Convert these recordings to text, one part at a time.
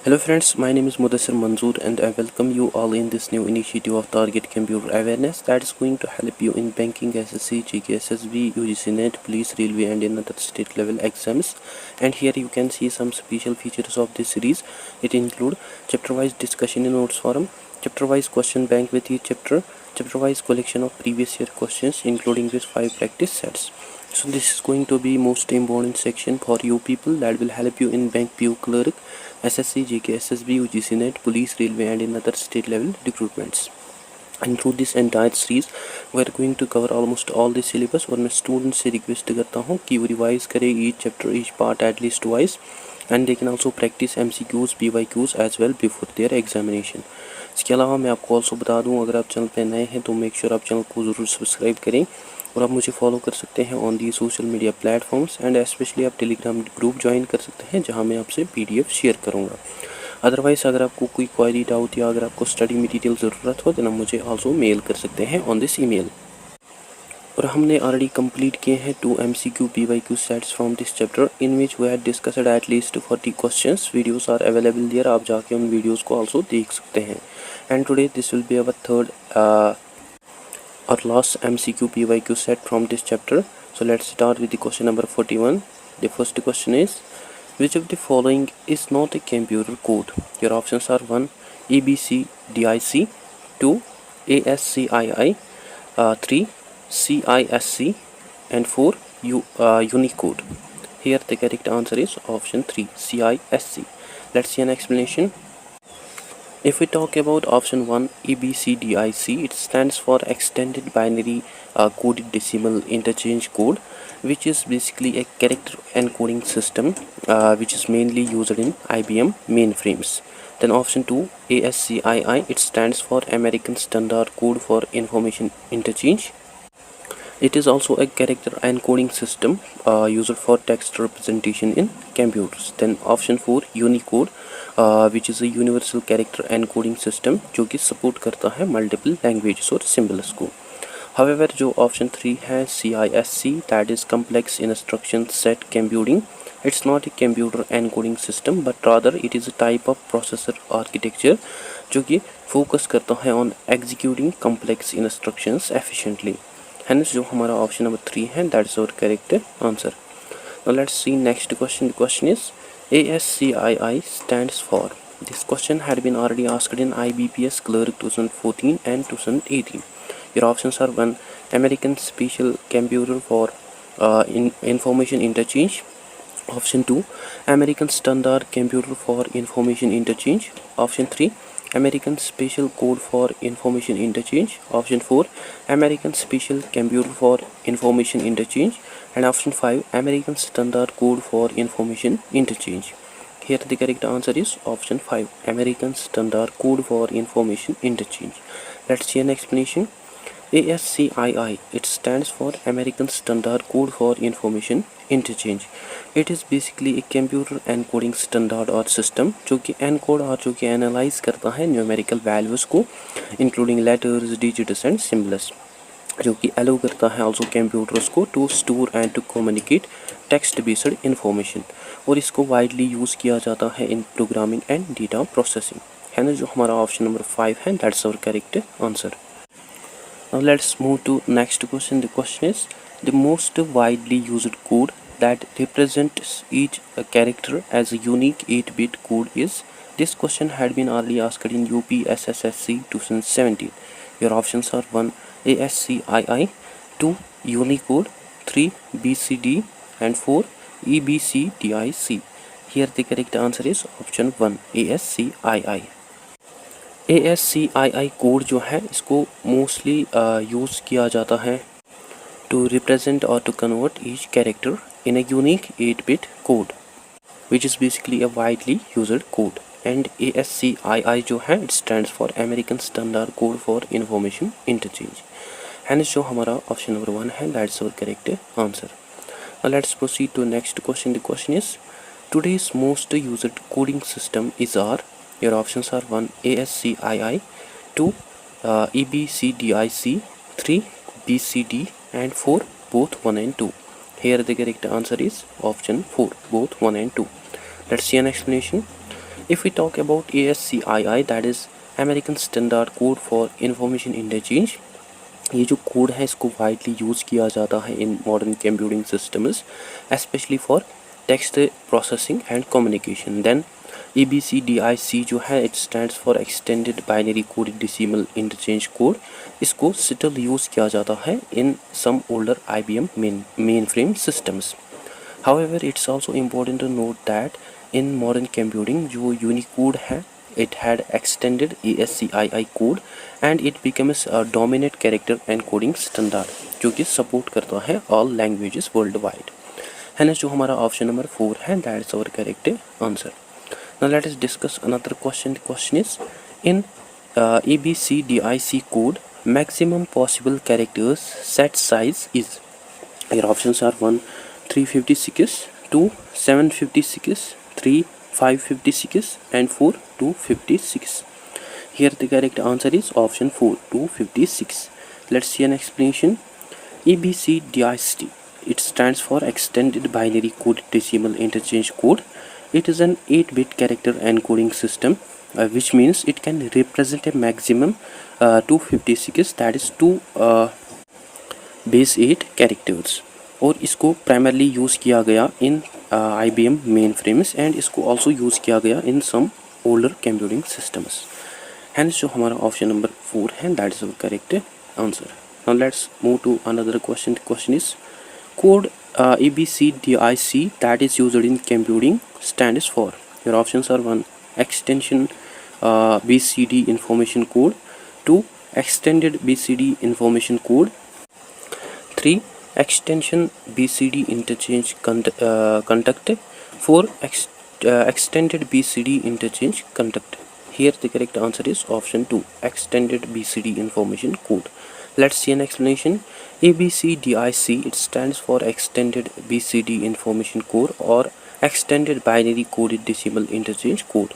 Hello friends, my name is Mudassir Manzoor and I welcome you all in this new initiative of Target Computer Awareness that is going to help you in banking, SSC, GK, SSB, UGC NET, police, railway and in other state level exams. And here you can see some special features of this series. It include chapter wise discussion in notes forum, chapter wise question bank with each chapter, chapter wise collection of previous year questions including with 5 practice sets. So this is going to be most important section for you people that will help you in bank PO clerk, SSC, GK, SSB, UGC NET, police, railway and in other state level recruitments. And through this entire series we are going to cover almost all the syllabus और मैं students से request करता हूँ कि वो revise करें each chapter, each part at least twice and they can also practice MCQs, PYQs as well before their examination. इसके अलावा मैं आपको also बता दूँ अगर आप चैनल पे नए हैं तो make sure आप चैनल को ज़रूर सब्सक्राइब करें और आप मुझे फॉलो कर सकते हैं on the social media platforms and specially आप टेलीग्राम ग्रुप ज्वाइन कर सकते हैं जहां मैं आपसे PDF शेयर करूंगा। अदरवाइज अगर आपको कोई क्वेरी डाउट या अगर आपको स्टडी मटेरियल ज़रूरत हो तो आप मुझे आल्सो मेल कर सकते हैं ऑन दिस ईमेल। और हमने ऑलरेडी कंप्लीट किए हैं 2 MCQ PYQ sets from this chapter in which we had discussed at least 40 questions. Videos are available there, आप जाके उन वीडियोस को आल्सो देख सकते हैं। And today this will be our third or last MCQ PYQ set from this chapter. So let's start with the question number 41. The first question is, which of the following is not a computer code? Your options are 1 ABCDIC, 2 ASCII, 3 CISC and 4 Unicode. Here the correct answer is option 3 CISC. Let's see an explanation. If we talk about option 1 ABCDIC, it stands for Extended Binary Coded Decimal Interchange Code, which is basically a character encoding system which is mainly used in IBM mainframes. Then option 2 ASCII, it stands for American Standard Code for Information Interchange. It is also a character encoding system used for text representation in computers. Then option 4 Unicode, which is a universal character encoding system जो कि support करता है multiple languages और symbols को. However, जो option 3 है CISC, that is complex instruction set computing, it's not a computer encoding system but rather it is a type of processor architecture जो कि focus करता है on executing complex instructions efficiently. Hence जो हमारा option number 3 है, that is our correct answer. Now let's see next question. The question is ASCII stands for. This question had been already asked in IBPS Clerk 2014 and 2018. Your options are 1 American Special Computer for Information Interchange, option 2 American Standard Computer for Information Interchange, option 3 American Special Code for Information Interchange, option 4 American Special Computer for Information Interchange and option 5 American Standard Code for Information Interchange. Here the correct answer is option 5 American Standard Code for Information Interchange. Let's see an explanation. ASCII, it stands for American Standard Code for Information Interchange. It is basically a computer encoding standard और system जो कि encode और जो कि analyze करता है numerical values को including letters, digits and symbols, जो कि allow करता है also computers को to store and to communicate text based information और इसको widely use किया जाता है in programming and data processing. है ना जो हमारा option number 5 है, that's our correct answer. Now let's move to next question. The question is the most widely used code that represents each character as a unique 8-bit code is. This question had been already asked in UP SSSC 2017. Your options are 1 ASCII, 2 Unicode, 3 BCD and 4 EBCDIC. Here the correct answer is option 1 ASCII. ASCII code जो है इसको mostly use किया जाता है to represent or to convert each character in a unique 8-bit code, which is basically a widely used code. And ASCII जो है it stands for American Standard Code for Information Interchange. Hence जो हमारा option number 1 है, that's our correct answer. Now let's proceed to next question. The question is today's most used coding system is our. Your options are 1 ASCII, 2 EBCDIC, 3 BCD and 4 both 1 and 2. Here the correct answer is option 4 both 1 and 2. Let's see an explanation. If we talk about ASCII, that is American Standard Code for Information Interchange, ये जो code है इसको widely use किया जाता है in modern computing systems, specially for text processing and communication. Then EBCDIC जो है it stands for extended binary coded decimal interchange code. इसको स्टिल यूज़ किया जाता है in some older IBM mainframe systems. However, it's also important to note that in modern computing जो Unicode है it had extended ASCII code and it becomes a dominant character encoding standard जो कि support करता है all languages worldwide. Hence जो हमारा option number 4 है that is our correct answer. Now let us discuss another question. The question is in EBCDIC code maximum possible characters set size is. Your options are 1 356, 2 756, 3 556 and 4 256. Here the correct answer is option 4 256. Let's see an explanation. EBCDIC, it stands for Extended Binary Coded Decimal Interchange Code. It is an 8-bit character encoding system, which means it can represent a maximum 256, that is 2 base 8 characters. और इसको primarily use किया गया in IBM mainframes and इसको also use किया गया in some older computing systems. Hence जो हमारा option number 4 है that is our correct answer. Now let's move to another question. The question is code EBCDIC that is used in computing stands for. Your options are 1 extension BCD information code, 2 extended BCD information code, 3 extension BCD interchange conduct, 4 extended BCD interchange conduct. Here the correct answer is option 2 extended BCD information code. Let's see an explanation. EBCDIC, it stands for extended BCD information code or extended binary coded decimal interchange code.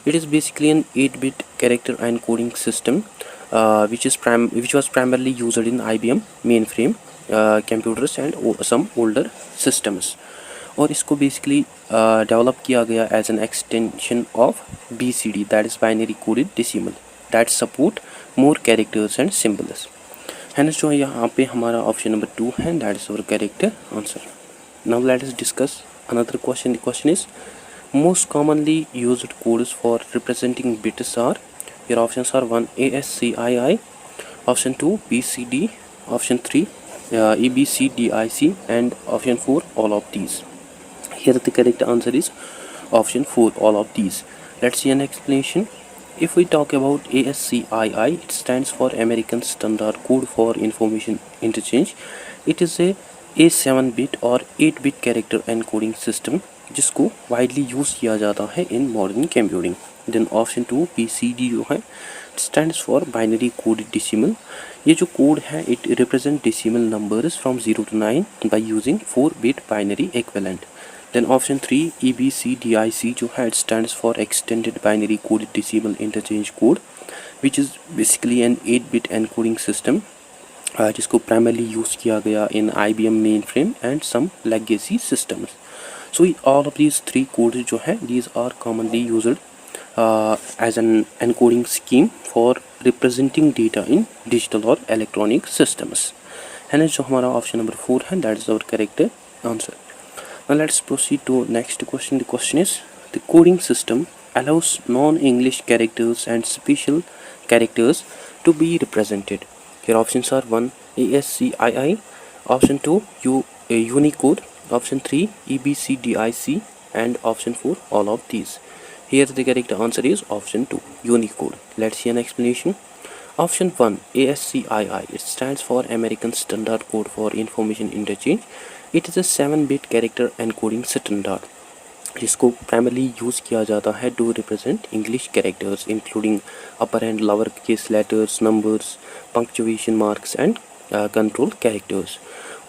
It is basically an 8-bit character encoding system which was primarily used in IBM mainframe computers and some older systems. और इसको basically develop किया गया as an extension of BCD, that is binary coded decimal, that support more characters and symbols. Hence जो यहाँ पे हमारा option number 2 है that is our correct answer. Now let us discuss another question. The question is most commonly used codes for representing bits are. Your options are 1 ASCII, option 2 BCD, option 3 EBCDIC and option 4 all of these. Here the correct answer is option 4 all of these. Let's see an explanation. If we talk about ASCII, it stands for American Standard Code for Information Interchange. It is a 7-bit और 8-bit character encoding system जिसको widely use किया जाता है in modern computing. Then option 2 BCD जो है stands for binary coded decimal. ये जो code है it represent decimal numbers from 0 to 9 by using 4-bit binary equivalent. Then option 3 EBCDIC जो है it stands for extended binary coded decimal interchange code, which is basically an 8-bit encoding system जिसको primarily use किया गया in IBM mainframe and some legacy systems. So all of these 3 codes जो है these are commonly used as an encoding scheme for representing data in digital or electronic systems. Hence जो हमारा option number 4 है that is our correct answer. Now let's proceed to next question. The question is the coding system allows non-English characters and special characters to be represented. Your options are 1 ASCII, option 2 Unicode, option 3 EBCDIC and option 4 all of these. Here the correct answer is option 2 Unicode. Let's see an explanation. Option 1 ASCII, it stands for American Standard Code for Information Interchange. It is a 7-bit character encoding standard जिसको primarily use किया जाता है to represent English characters including upper and lower case letters, numbers, punctuation marks and control characters.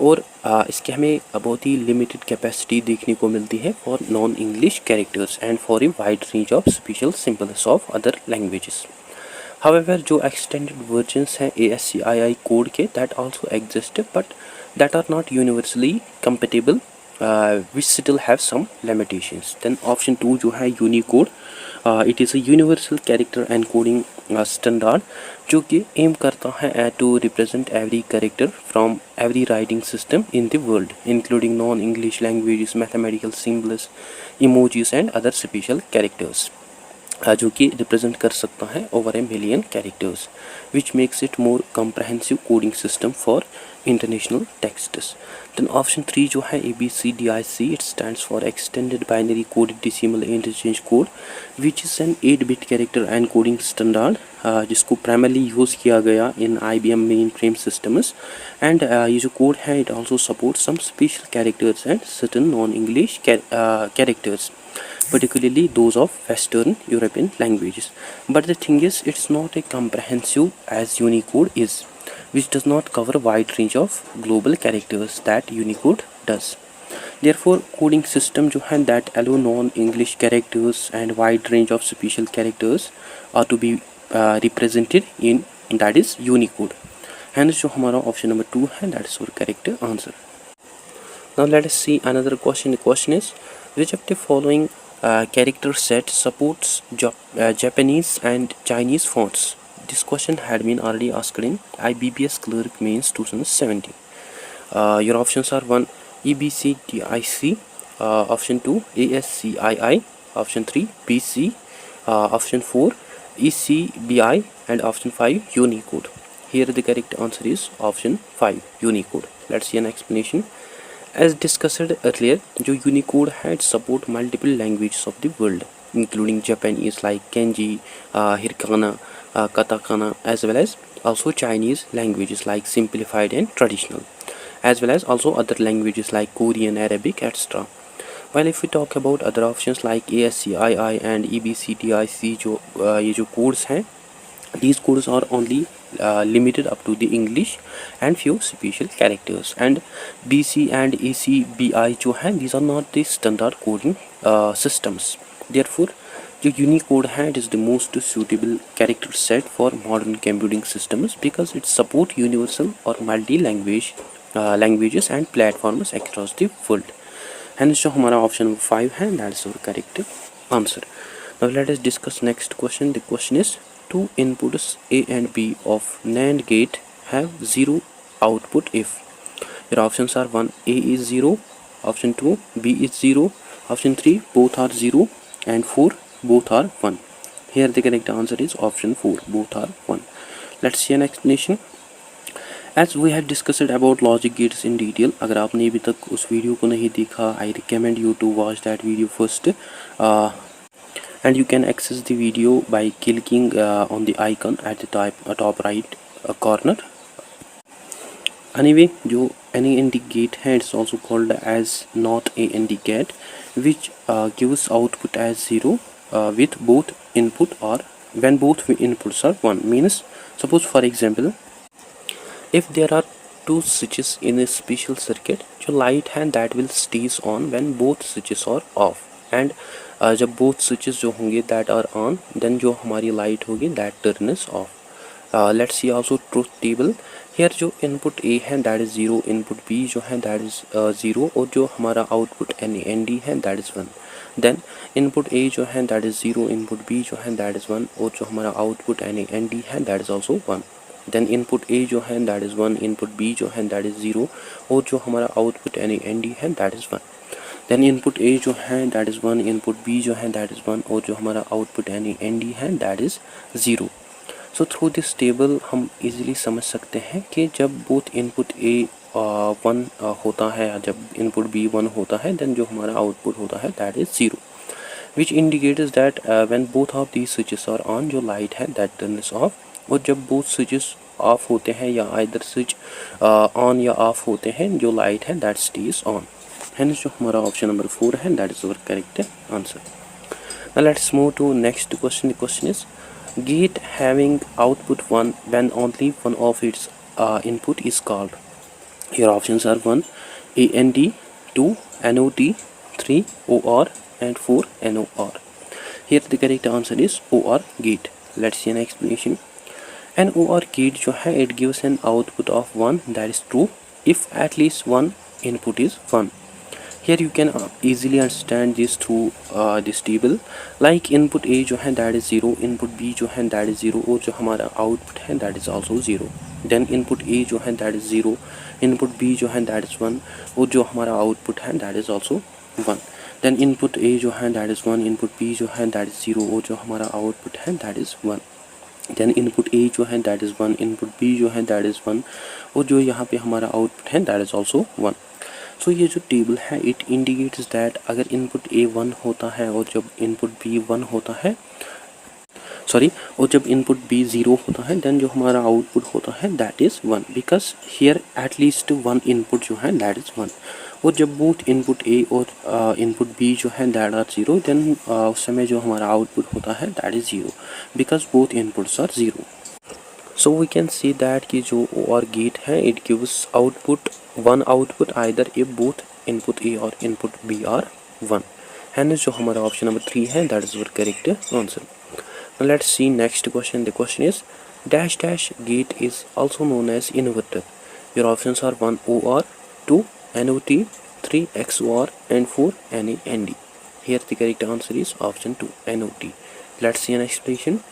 और इसके हमें बहुत ही limited capacity देखने को मिलती है for non English characters and for a wide range of special symbols of other languages. However जो extended versions हैं ASCII कोड के that also exist but that are not universally compatible which still have some limitations. Then option 2 जो है Unicode it is a universal character encoding standard जो कि aim करता है to represent every character from every writing system in the world including non English languages mathematical symbols emojis and other special characters जो कि represent कर सकता है over a million characters which makes it more comprehensive coding system for international texts. Then option 3 जो है ABCDIC it stands for extended binary coded decimal interchange code which is an 8-बिट character and coding standard जिसको primarily use किया गया in IBM mainframe systems and ये जो code है it also support some special characters and certain non English characters particularly those of Western European languages. But the thing is, it's not a comprehensive as Unicode is, which does not cover a wide range of global characters that Unicode does. Therefore, coding system जो है that allow non-English characters and wide range of special characters are to be represented in that is Unicode. Hence जो हमारा option number 2 है that is our correct answer. Now let us see another question. The question is, which of the following character set supports Japanese and Chinese fonts? This question had been already asked in IBPS Clerk Mains 2017. Your options are 1 ABCDIC, option 2 ASCII, option 3 BC, option 4 ECBI and option 5 Unicode. Here the correct answer is option 5 Unicode. Let's see an explanation. As discussed earlier, जो Unicode had support multiple languages of the world, including Japanese like Kanji, Hiragana, Katakana, as well as also Chinese languages like simplified and traditional, as well as also other languages like Korean, Arabic, etc. While if we talk about other options like ASCII and EBCDIC, जो ये जो codes हैं, these codes are only limited up to the English and few special characters, and BC and ECBI जो हैं these are not the standard coding systems. Therefore जो Unicode है it is the most suitable character set for modern computing systems because it support universal or multi-language languages and platforms across the world. Hence जो हमारा option 5 है that's our correct answer. Now let us discuss next question. The question is, two inputs A and B of NAND gate have 0 output if. Your options are 1 A is 0, option 2 B is 0, option 3 both are 0 and 4 both are 1. Here the correct answer is option 4 both are 1. Let's see an explanation. As we had discussed about logic gates in detail, अगर आपने अभी तक उस video को नहीं देखा, I recommend you to watch that video first. And you can access the video by clicking on the icon at the top right corner. Anyway, जो NAND gate है it's also called as not AND gate, which gives output as 0 with both input or when both inputs are 1. Means suppose for example, if there are two switches in a special circuit, जो light है that will stays on when both switches are off, and जब both switches जो होंगे that are on, then जो हमारी light होगी that turns off. Let's see also truth table. Here जो input A है that is 0, input B जो है that is 0, और जो हमारा output NAND है that is 1. Then input A जो है that is 0, input B जो है that is 1, और जो हमारा output NAND है that is also 1. Then input A जो है that is 1, input B जो है that is 0, और जो हमारा output NAND है that is 1. Then input A जो है that is 1, input B जो है that is 1, और जो हमारा output NAND है that is 0. So through this table हम easily समझ सकते हैं कि जब both input A 1 होता है, जब input B 1 होता है, then जो हमारा output होता है that is 0, which indicates that when both of these switches are on, जो light है that turns off, और जब both switches ऑफ होते हैं या either switch on या ऑफ होते हैं, जो light है that stays on. Hence जो हमारा option number 4 है that is our correct answer. Now let's move to next question. The question is, gate having output 1 when only one of its input is called. Your options are 1 AND, 2 NOT, 3 OR and 4 NOR. Here the correct answer is OR gate. Let's see an explanation. An OR gate जो है it gives an output of 1 that is true if at least one input is 1. Here you can easily understand this through this table. Like input A जो है that is 0, input B जो है that is 0, और जो हमारा output है that is also 0. Then input A जो है that is 0, input B जो है that is 1, और जो हमारा output है that is also 1. Then input A जो है that is 1, input B जो है that is 0, और जो हमारा output है that is 1. Then input A जो है that is 1, input B जो है that is 1, और जो यहाँ पे हमारा output है that is also 1. सो ये जो टेबल है इट इंडिकेट्स दैट अगर इनपुट ए 1 होता है और जब इनपुट बी 1 होता है, और जब इनपुट बी 0 होता है, देन जो हमारा आउटपुट होता है that is 1, because here at least 1 input जो है दैट इज़ 1. और जब बोथ इनपुट ए और इनपुट बी जो है दैट आर 0, देन उस समय जो हमारा आउटपुट होता है that is 0, because both inputs are 0. So we can see that कि जो OR gate है it gives output one output either if both input A और input B are 1. Hence जो हमारा option number 3 है that is our correct answer. Now let's see next question. The question is dash dash gate is also known as inverter. Your options are 1 OR, 2 NOT, 3 XOR and 4 NAND. Here the correct answer is option 2 NOT. Let's see an explanation.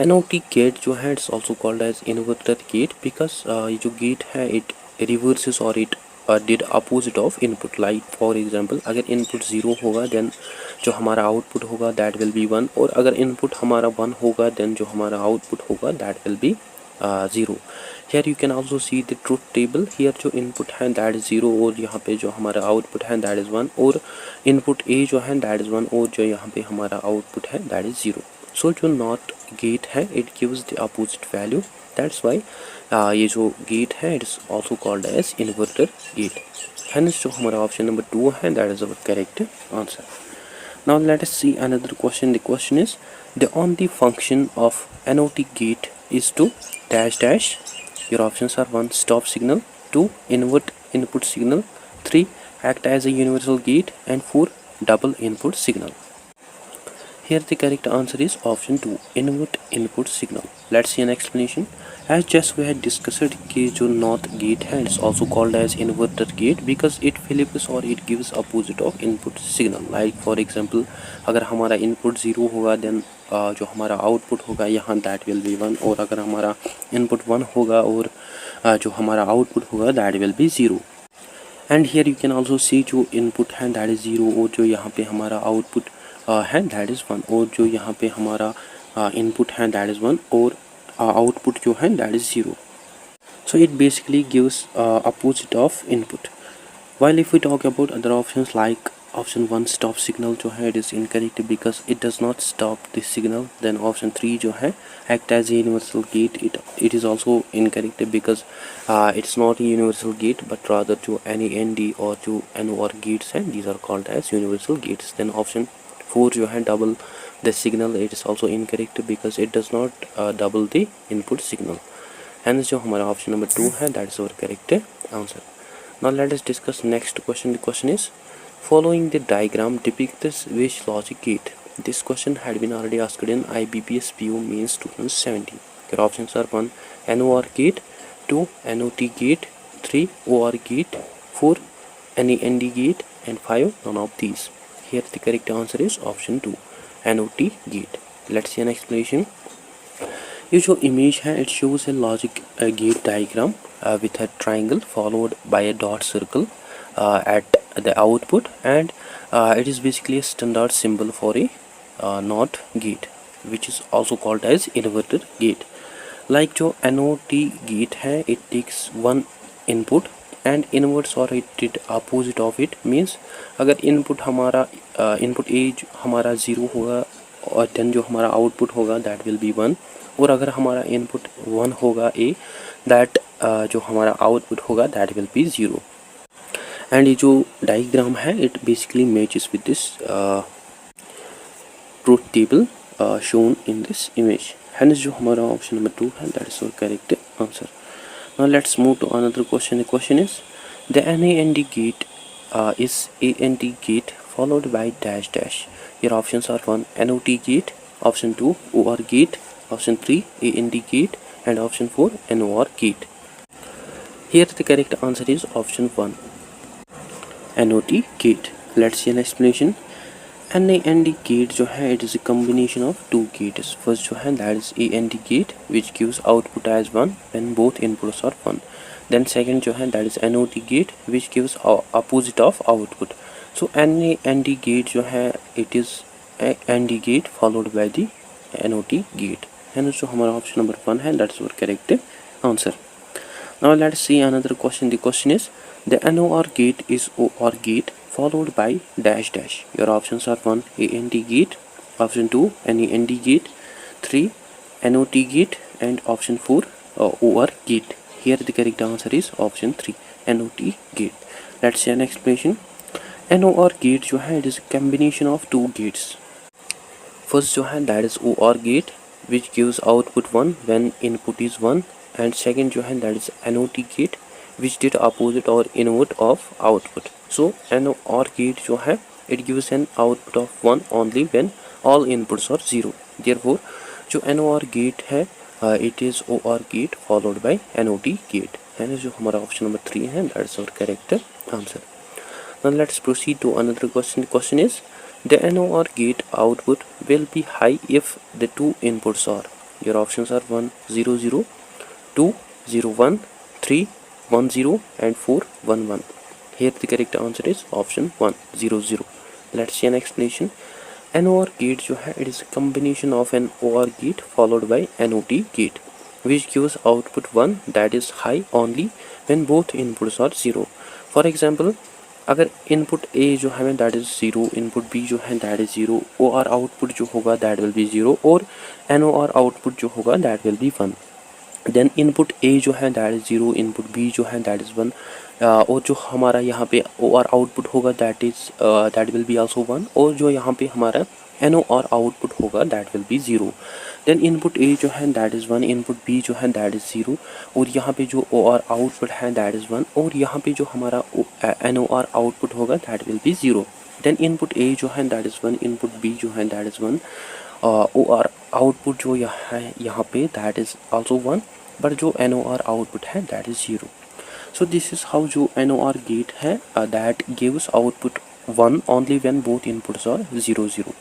NOT gate जो है it's also called as inverter gate because ये जो gate है it reverses और it did opposite of input. Like for example अगर input 0 होगा then जो हमारा आउटपुट होगा दैट विल बी 1, और अगर इनपुट हमारा 1 होगा देन जो हमारा आउटपुट होगा that will be 0. Here you can also see the truth table. Here जो इनपुट है दैट इज़ 0 और यहाँ पे जो हमारा आउटपुट है दैट इज़ 1, और इनपुट ए जो है दैट इज़ 1 और जो यहाँ पे हमारा आउटपुट है दैट इज़ 0. सो जो नॉट गेट है it gives the opposite value, that's why ये जो गेट है it is also called as inverter gate. Hence जो हमारा ऑप्शन नंबर 2 है that is our correct answer. Now let us see another question. The question is the only function of NOT gate is to dash dash. Your options are 1 stop signal, 2 invert input signal, 3 act as a universal gate and 4 double input signal. Here the correct answer is option 2 invert input signal. Let's see an explanation. As just we had discussed कि जो NOT gate है it's also called as inverter gate because it flips or it gives opposite of input signal. Like for example अगर हमारा input 0 होगा then जो हमारा output होगा यहाँ that will be 1, और अगर हमारा input 1 होगा और जो हमारा output होगा that will be 0. And here you can also see जो input है that is 0 और जो यहाँ पे हमारा output है दैट इज़ 1, और जो यहाँ पे हमारा इनपुट है दैट इज़ 1 और आउटपुट जो है that is 0. So it basically gives opposite of input. While if we talk about other options like option 1 stop signal जो है it is incorrect because it does not stop this signal. Then option 3 जो है act as a universal gate it is also incorrect because it's not a universal gate but rather जो NAND और जो NOR gates हैं these are called as universal gates. Then option 4 जो है double the signal it is also incorrect because it does not double the input signal. Hence जो हमारा option number 2 है that is our correct answer. Now let us discuss next question. The question is following the diagram depicts which logic gate. This question had been already asked in IBPS PO Mains 2017. Your options are 1 NOR gate, 2 NOT gate, 3 OR gate, 4 NAND gate and 5 none of these. Here the correct answer is option 2 NOT gate. Let's see an explanation. ये जो image है it shows a logic gate diagram with a triangle followed by a dot circle at the output, and it is basically a standard symbol for a NOT gate which is also called as inverter gate. Like जो NOT gate है it takes one input and inverts or it did opposite of it. means अगर input हमारा input A हमारा 0 होगा और then जो हमारा output होगा that will be 1, और अगर हमारा input 1 होगा A that जो हमारा output होगा that will be 0. एंड ये जो डायग्राम है it basically matches with this truth table shown in this image. Hence जो हमारा ऑप्शन नंबर 2 है that is our correct answer. Now let's move to another question. The question is the NAND gate is AND gate followed by dash dash. Your options are 1 NOT gate, option 2 OR gate, option 3 AND gate and option 4 NOR gate. Here the correct answer is option 1. NOT gate. Let's see an explanation. NAND gate जो है it is a combination of two gates. First जो है that is AND gate which gives output as 1 when both inputs are 1. Then second जो है that is NOT gate which gives opposite of output. So NAND gate जो है it is a AND gate followed by the NOT gate. And so हमारा option number 1 है, that's our correct answer. Now let's see another question. The question is the NOR gate is OR gate followed by dash dash. Your options are 1 AND gate, option 2 NAND gate, 3 NOT gate, and option 4 OR gate. Here the correct answer is option 3 NOT gate. Let's see an explanation. NOR gate जो है it is a combination of two gates. First जो है that is OR gate which gives output 1 when input is 1, and second जो है that is NOT gate which did opposite or inverse of output. So NOR gate जो है it gives an output of 1 only when all inputs are 0. Therefore जो NOR gate है it is OR gate followed by NOT gate, and जो हमारा option number 3 है that's our correct answer. Now let's proceed to another question. The question is the NOR gate output will be high if the two inputs are. Your options are 1 0 0, 2 0 1, 3 1 0, and 4 1 1. Here the correct answer is option 1 0 0. Let's see an explanation. NOR gate जो है it is a combination of an OR gate followed by NOT gate which gives output 1 that is high only when both inputs are 0. For example, अगर input A जो है that is 0, input B जो है that is 0, OR output जो होगा that will be 0, और NOR output जो होगा that will be 1. Then input A जो है दैट इज़ 0, इनपुट B जो है दैट इज़ 1, और जो हमारा यहाँ पे OR आउटपुट होगा दैट विल बी आल्सो 1, और जो यहाँ पे हमारा NOR आउटपुट होगा that will be 0. Then input A जो है दैट इज़ 1, इनपुट B जो है दैट इज़ 0, और यहाँ पे जो OR आउटपुट है दैट इज़ 1, और यहाँ पे जो हमारा NOR आउटपुट होगा that will be 0. Then input A जो है दैट इज़ 1, इनपुट B जो है दैट इज़ 1, OR आउटपुट जो यहाँ पे दैट इज़ आल्सो 1, बट जो NOR आउटपुट है that is 0. So this is how जो NOR गेट है that gives output 1 only when both inputs are 0 0,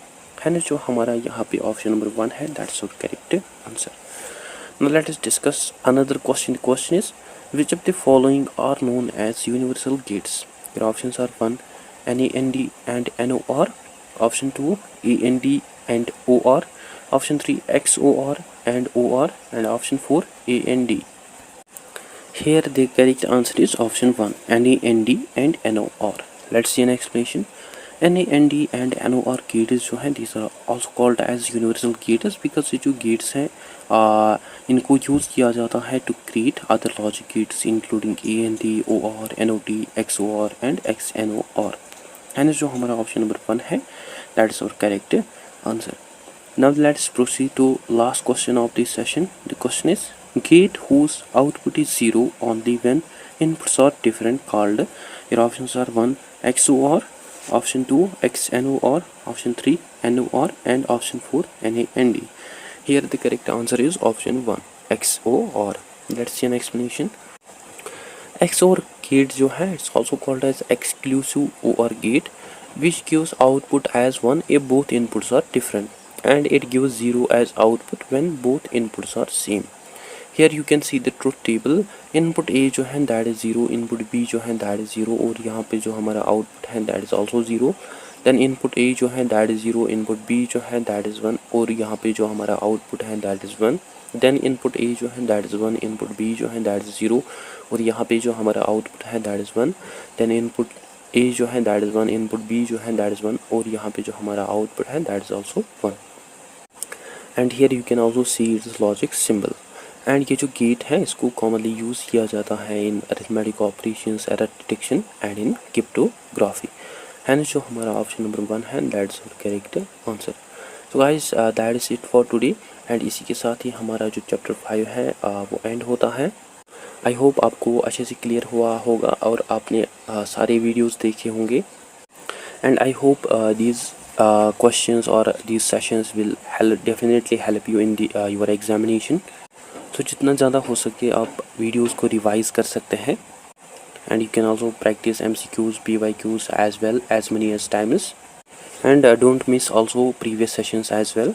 है ना. जो हमारा यहाँ पे ऑप्शन नंबर 1 है that's our correct answer. Now let us discuss another question. The question is which of the following are known as universal gates. Your options are 1 NAND and NOR, option 2 AND and OR, option 3 XOR and OR, and option 4 AND. Here the correct answer is option 1 NAND and NOR. Let's see an explanation. NAND and NOR gates जो हैं these are also called as universal gates because ये जो gates हैं इनको use किया जाता है to create other logic gates including AND, OR, NOT, XOR and XNOR. And जो हमारा option number 1 है that is our correct answer. Now let's proceed to last question of this session. The question is gate whose output is 0 only when inputs are different called. Your options are 1 XOR, option 2 XNOR, option 3 NOR, and option 4 NAND. Here the correct answer is option 1 XOR. Let's see an explanation. XOR gate जो है it's also called as exclusive OR gate which gives output as 1 if both inputs are different, and it gives 0 as output when both inputs are same. Here you can see the truth table. Input A जो है that is 0, input B जो है that is 0, और यहाँ पे जो हमारा output है that is also 0. Then input A जो है दैट इज़ 0, इनपुट B जो है दैट इज़ 1, और यहाँ पे जो हमारा आउटपुट है that is 1. Then input A जो है दैट इज़ 1, इनपुट B जो है दैट इज़ 0, और यहाँ पे जो हमारा आउटपुट है that is 1. Then input A जो है दैट इज़ 1, इनपुट B जो है दैट इज़ 1, और यहाँ पे जो हमारा आउटपुट है that is also 1. And here you can also see it's logic symbol. And ये जो गेट है इसको कॉमनली यूज़ किया जाता है in arithmetic operations, error detection and in cryptography. And जो हमारा ऑप्शन नंबर 1 है that's our correct answer. So guys that is it for today. And इसी के साथ ही हमारा जो चैप्टर 5 है वो एंड होता है. आई होप आपको अच्छे से क्लियर हुआ होगा और आपने सारे वीडियोज़ देखे होंगे. And I hope these questions or these sessions will definitely help you in your examination. तो जितना ज़्यादा हो सके आप वीडियोस को रिवाइज़ कर सकते हैं. and you can also practice MCQs, PYQs as well as many as times, and don't miss also previous sessions as well.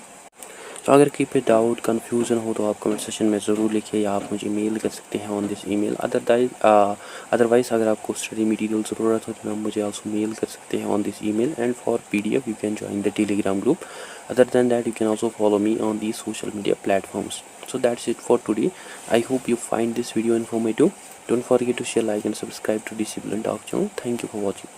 तो अगर कहीं पे डाउट कन्फ्यूज़न हो तो आप कमेंट सेशन में ज़रूर लिखिए या आप मुझे मेल कर सकते हैं ऑन दिस ईमेल। अदरवाइज़ अगर आपको स्टडी मटेरियल ज़रूरत हो तो आप मुझे आल्सो मेल कर सकते हैं on this email, and for PDF you can join the Telegram group. Other than that you can also follow me on these social media platforms. So that's it for today. I hope you find this video informative. Don't forget to share, like and subscribe to Discipline Talk channel. Thank you for watching.